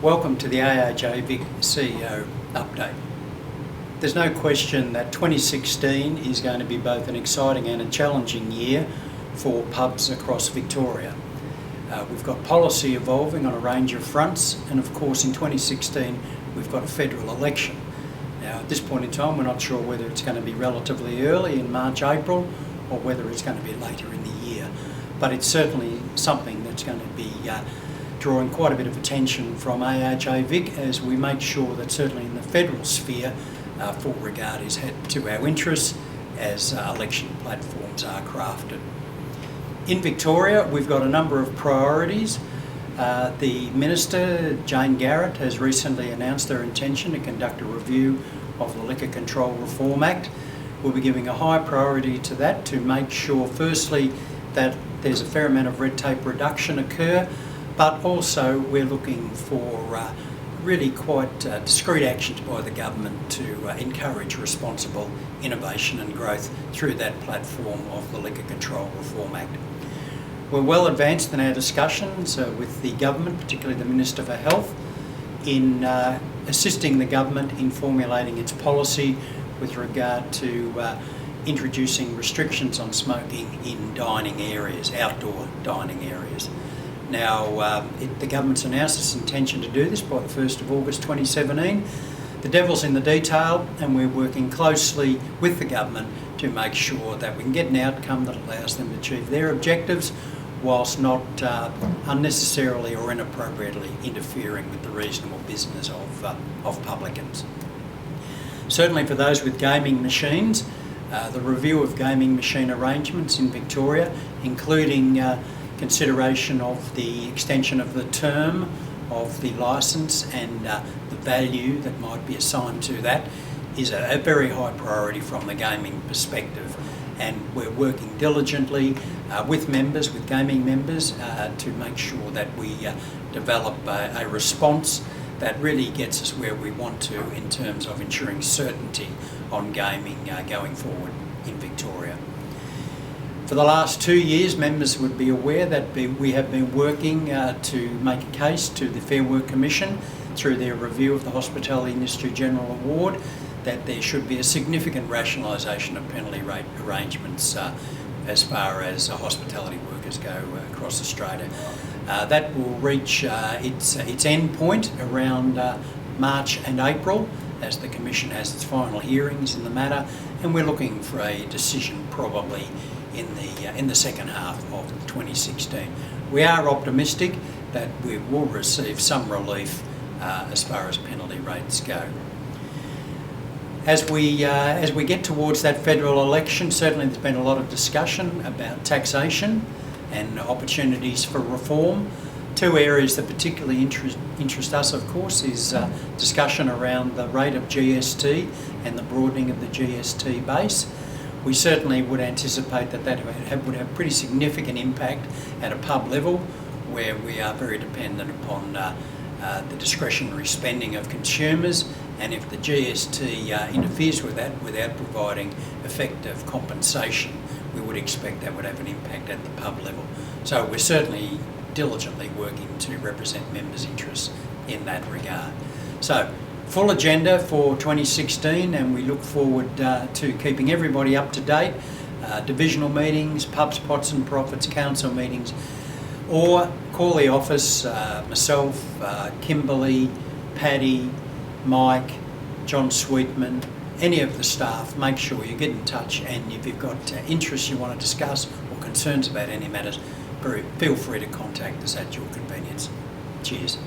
Welcome to the AHA Vic CEO update. There's no question that 2016 is going to be both an exciting and a challenging year for pubs across Victoria. We've got policy evolving on a range of fronts, and of course in 2016 we've got a federal election. Now at this point in time we're not sure whether it's going to be relatively early in March, April, or whether it's going to be later in the year. But it's certainly something that's going to be drawing quite a bit of attention from AHA Vic as we make sure that certainly in the federal sphere full regard is had to our interests as election platforms are crafted. In Victoria we've got a number of priorities. The Minister, Jane Garrett, has recently announced their intention to conduct a review of the Liquor Control Reform Act. We'll be giving a high priority to that to make sure firstly that there's a fair amount of red tape reduction occur, but also we're looking for really quite discreet actions by the government to encourage responsible innovation and growth through that platform of the Liquor Control Reform Act. We're well advanced in our discussions with the government, particularly the Minister for Health, in assisting the government in formulating its policy with regard to introducing restrictions on smoking in dining areas, outdoor dining areas. Now, the government's announced its intention to do this by the 1st of August 2017. The devil's in the detail, and we're working closely with the government to make sure that we can get an outcome that allows them to achieve their objectives whilst not unnecessarily or inappropriately interfering with the reasonable business of publicans. Certainly for those with gaming machines, the review of gaming machine arrangements in Victoria, including consideration of the extension of the term of the licence and the value that might be assigned to that, is a very high priority from the gaming perspective. And we're working diligently with gaming members, to make sure that we develop a response that really gets us where we want to in terms of ensuring certainty on gaming going forward in Victoria. For the last 2 years, members would be aware that we have been working to make a case to the Fair Work Commission through their review of the Hospitality Industry General Award that there should be a significant rationalisation of penalty rate arrangements as far as hospitality workers go across Australia. That will reach its end point around March and April as the Commission has its final hearings in the matter, and we're looking for a decision probably in the second half of 2016. We are optimistic that we will receive some relief as far as penalty rates go. As we get towards that federal election, certainly there's been a lot of discussion about taxation and opportunities for reform. Two areas that particularly interest us, of course, is discussion around the rate of GST and the broadening of the GST base. We certainly would anticipate that would have pretty significant impact at a pub level, where we are very dependent upon the discretionary spending of consumers, and if the GST interferes with that without providing effective compensation, we would expect that would have an impact at the pub level. So we're certainly diligently working to represent members' interests in that regard. So, full agenda for 2016, and we look forward to keeping everybody up to date. Divisional meetings, pubs, pots and profits, council meetings, or call the office, myself, Kimberly, Paddy, Mike, John Sweetman, any of the staff. Make sure you get in touch, and if you've got interests you want to discuss or concerns about any matters, feel free to contact us at your convenience. Cheers.